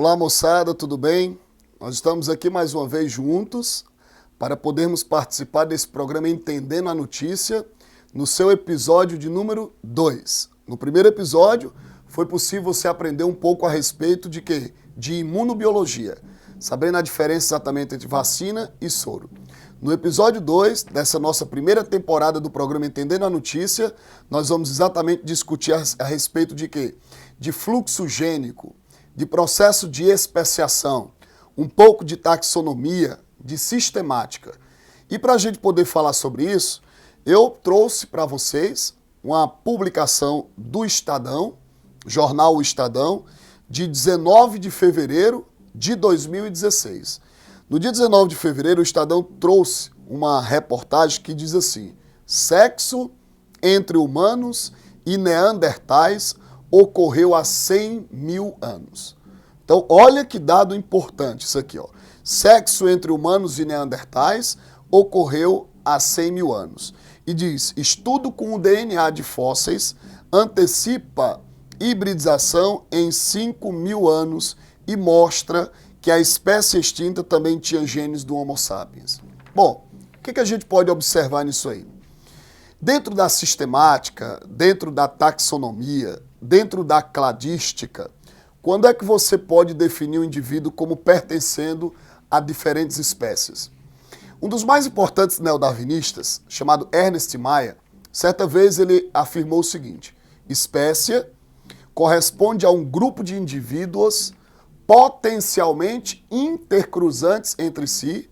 Olá moçada, tudo bem? Nós estamos aqui mais uma vez juntos para podermos participar desse programa Entendendo a Notícia no seu episódio de número 2. No primeiro episódio foi possível você aprender um pouco a respeito de quê? De imunobiologia, sabendo a diferença exatamente entre vacina e soro. No episódio 2 dessa nossa primeira temporada do programa Entendendo a Notícia, nós vamos exatamente discutir a respeito de quê? De fluxo gênico, de processo de especiação, um pouco de taxonomia, de sistemática. E para a gente poder falar sobre isso, eu trouxe para vocês uma publicação do Estadão, jornal O Estadão, de 19 de fevereiro de 2016. No dia 19 de fevereiro, o Estadão trouxe uma reportagem que diz assim: sexo entre humanos e neandertais ocorreu há 100 mil anos. Então, olha que dado importante isso aqui, ó. Sexo entre humanos e neandertais ocorreu há 100 mil anos. E diz, estudo com o DNA de fósseis antecipa hibridização em 5 mil anos e mostra que a espécie extinta também tinha genes do Homo sapiens. Bom, o que a gente pode observar nisso aí? Dentro da sistemática, dentro da taxonomia, dentro da cladística, quando é que você pode definir o indivíduo como pertencendo a diferentes espécies? Um dos mais importantes neodarwinistas, chamado Ernest Mayr, certa vez ele afirmou o seguinte: espécie corresponde a um grupo de indivíduos potencialmente intercruzantes entre si,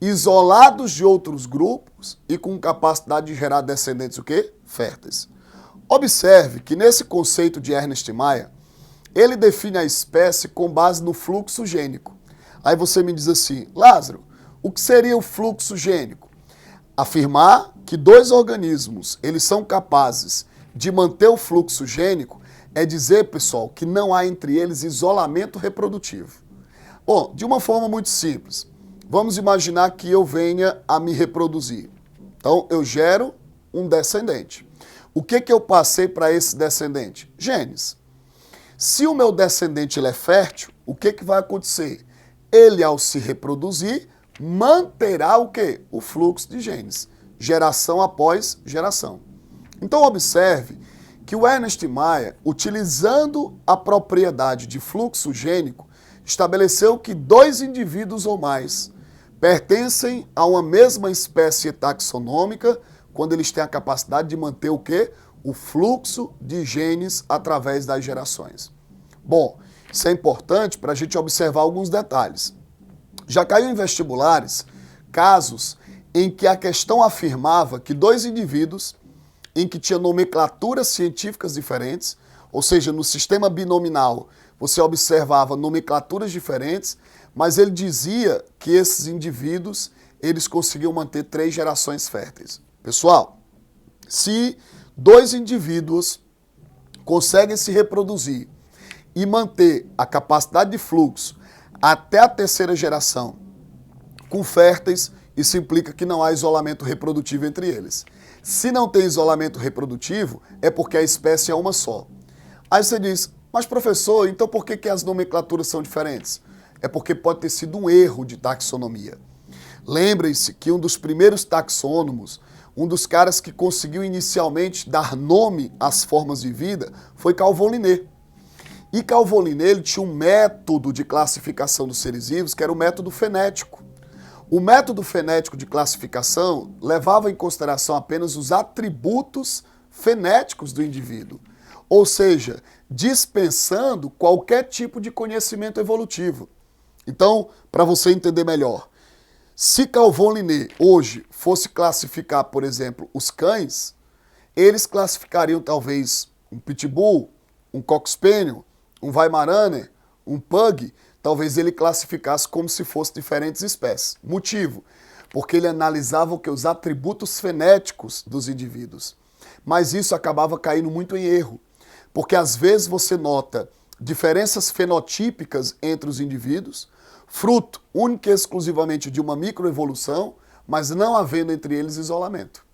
isolados de outros grupos e com capacidade de gerar descendentes o quê? Férteis. Observe que nesse conceito de Ernest Mayr, ele define a espécie com base no fluxo gênico. Aí você me diz assim, Lázaro, o que seria o fluxo gênico? Afirmar que dois organismos, eles são capazes de manter o fluxo gênico é dizer, pessoal, que não há entre eles isolamento reprodutivo. Bom, de uma forma muito simples, vamos imaginar que eu venha a me reproduzir. Então, eu gero um descendente. O que eu passei para esse descendente? Genes. Se o meu descendente ele é fértil, o que vai acontecer? Ele, ao se reproduzir, manterá o quê? O fluxo de genes, geração após geração. Então, observe que o Ernest Mayr, utilizando a propriedade de fluxo gênico, estabeleceu que dois indivíduos ou mais pertencem a uma mesma espécie taxonômica quando eles têm a capacidade de manter o quê? O fluxo de genes através das gerações. Bom, isso é importante para a gente observar alguns detalhes. Já caiu em vestibulares casos em que a questão afirmava que dois indivíduos em que tinha nomenclaturas científicas diferentes, ou seja, no sistema binominal você observava nomenclaturas diferentes, mas ele dizia que esses indivíduos eles conseguiam manter 3 gerações férteis. Pessoal, se dois indivíduos conseguem se reproduzir e manter a capacidade de fluxo até a 3ª geração com férteis, isso implica que não há isolamento reprodutivo entre eles. Se não tem isolamento reprodutivo, é porque a espécie é uma só. Aí você diz, mas professor, então por que as nomenclaturas são diferentes? É porque pode ter sido um erro de taxonomia. Lembrem-se que um dos primeiros taxônomos, um dos caras que conseguiu inicialmente dar nome às formas de vida, foi Calvin Linné. E Calvin Linné ele tinha um método de classificação dos seres vivos, que era o método fenético. O método fenético de classificação levava em consideração apenas os atributos fenéticos do indivíduo, ou seja, dispensando qualquer tipo de conhecimento evolutivo. Então, para você entender melhor, se Calvin Linné hoje fosse classificar, por exemplo, os cães, eles classificariam talvez um pitbull, um cocker spaniel, um weimaraner, um pug. Talvez ele classificasse como se fossem diferentes espécies. Motivo? Porque ele analisava o que? Os atributos fenéticos dos indivíduos. Mas isso acabava caindo muito em erro. Porque às vezes você nota diferenças fenotípicas entre os indivíduos, fruto única e exclusivamente de uma microevolução, mas não havendo entre eles isolamento.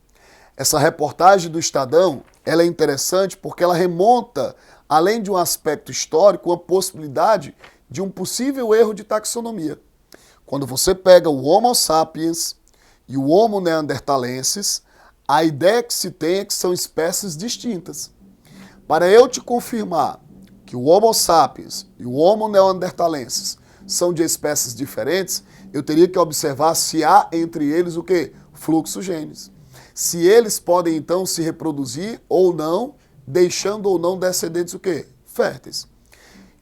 Essa reportagem do Estadão, ela é interessante porque ela remonta, além de um aspecto histórico, uma possibilidade de um possível erro de taxonomia. Quando você pega o Homo sapiens e o Homo neanderthalensis, a ideia que se tem é que são espécies distintas. Para eu te confirmar que o Homo sapiens e o Homo neanderthalensis são de espécies diferentes, eu teria que observar se há entre eles o quê? Fluxo genes. Se eles podem então se reproduzir ou não, deixando ou não descendentes o quê? Férteis.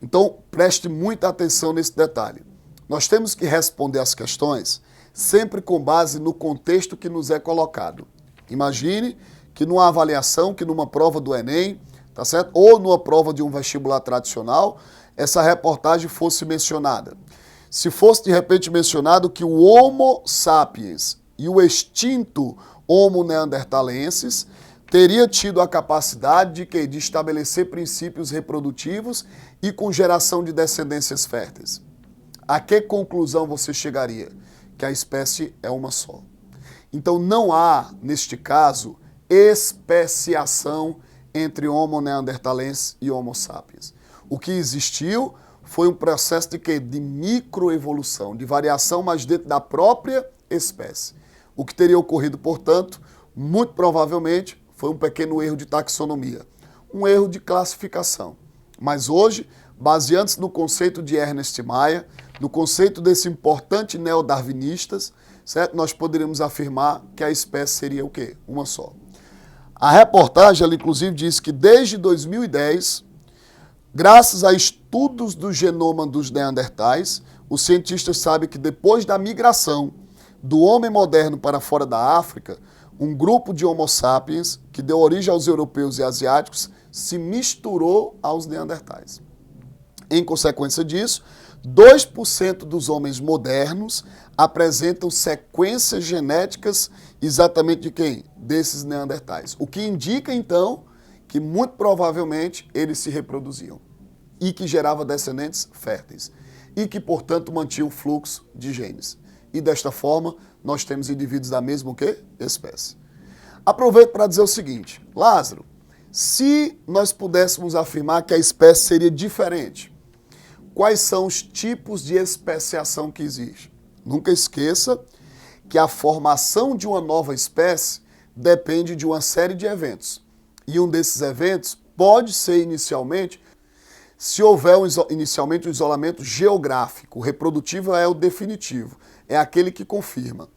Então, preste muita atenção nesse detalhe. Nós temos que responder as questões sempre com base no contexto que nos é colocado. Imagine que numa avaliação, que numa prova do Enem, tá certo? Ou numa prova de um vestibular tradicional, essa reportagem fosse mencionada. Se fosse de repente mencionado que o Homo sapiens e o extinto Homo neanderthalensis teria tido a capacidade de quê? De estabelecer princípios reprodutivos e com geração de descendências férteis. A que conclusão você chegaria? Que a espécie é uma só. Então não há, neste caso, especiação entre Homo neanderthalensis e Homo sapiens. O que existiu foi um processo de quê? De microevolução, de variação, mas dentro da própria espécie. O que teria ocorrido, portanto, muito provavelmente, foi um pequeno erro de taxonomia, um erro de classificação. Mas hoje, baseando-se no conceito de Ernest Mayr, no conceito desse importante neodarwinistas, certo? Nós poderíamos afirmar que a espécie seria o quê? Uma só. A reportagem, ela inclusive diz que desde 2010, graças a estudos do genoma dos neandertais, os cientistas sabem que depois da migração do homem moderno para fora da África, um grupo de Homo sapiens, que deu origem aos europeus e asiáticos, se misturou aos neandertais. Em consequência disso, 2% dos homens modernos apresentam sequências genéticas exatamente de quem? Desses neandertais. O que indica, então, que muito provavelmente eles se reproduziam e que gerava descendentes férteis e que, portanto, mantinham o fluxo de genes. E desta forma, nós temos indivíduos da mesma o quê? Espécie. Aproveito para dizer o seguinte, Lázaro, se nós pudéssemos afirmar que a espécie seria diferente, quais são os tipos de especiação que existe? Nunca esqueça que a formação de uma nova espécie depende de uma série de eventos. E um desses eventos pode ser inicialmente, se houver inicialmente um isolamento geográfico. O reprodutivo é o definitivo, é aquele que confirma.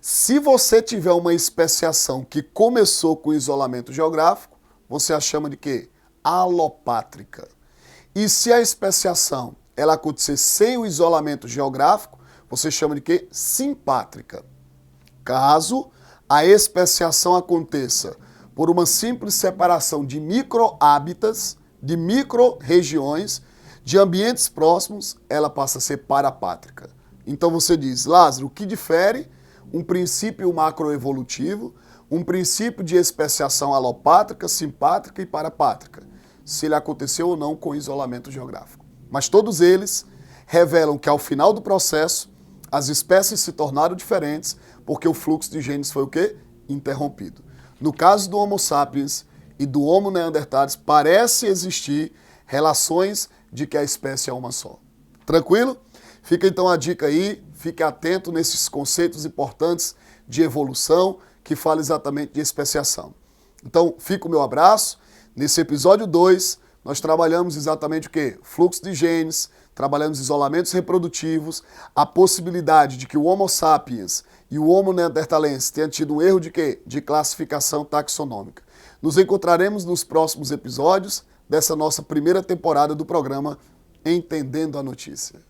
Se você tiver uma especiação que começou com isolamento geográfico, você a chama de quê? Alopátrica. E se a especiação ela acontecer sem o isolamento geográfico, você chama de quê? Simpátrica. Caso a especiação aconteça por uma simples separação de microhábitats, de micro-regiões, de ambientes próximos, ela passa a ser parapátrica. Então você diz, Lázaro, o que difere um princípio macroevolutivo, um princípio de especiação alopátrica, simpátrica e parapátrica, se ele aconteceu ou não com isolamento geográfico. Mas todos eles revelam que ao final do processo, as espécies se tornaram diferentes porque o fluxo de genes foi o quê? Interrompido. No caso do Homo sapiens e do Homo neanderthalis, parece existir relações de que a espécie é uma só. Tranquilo? Fica então a dica aí, fique atento nesses conceitos importantes de evolução que fala exatamente de especiação. Então, fica o meu abraço. Nesse episódio 2, nós trabalhamos exatamente o quê? Fluxo de genes, trabalhamos isolamentos reprodutivos, a possibilidade de que o Homo sapiens e o Homo neanderthalensis tenham tido um erro de quê? De classificação taxonômica. Nos encontraremos nos próximos episódios dessa nossa primeira temporada do programa Entendendo a Notícia.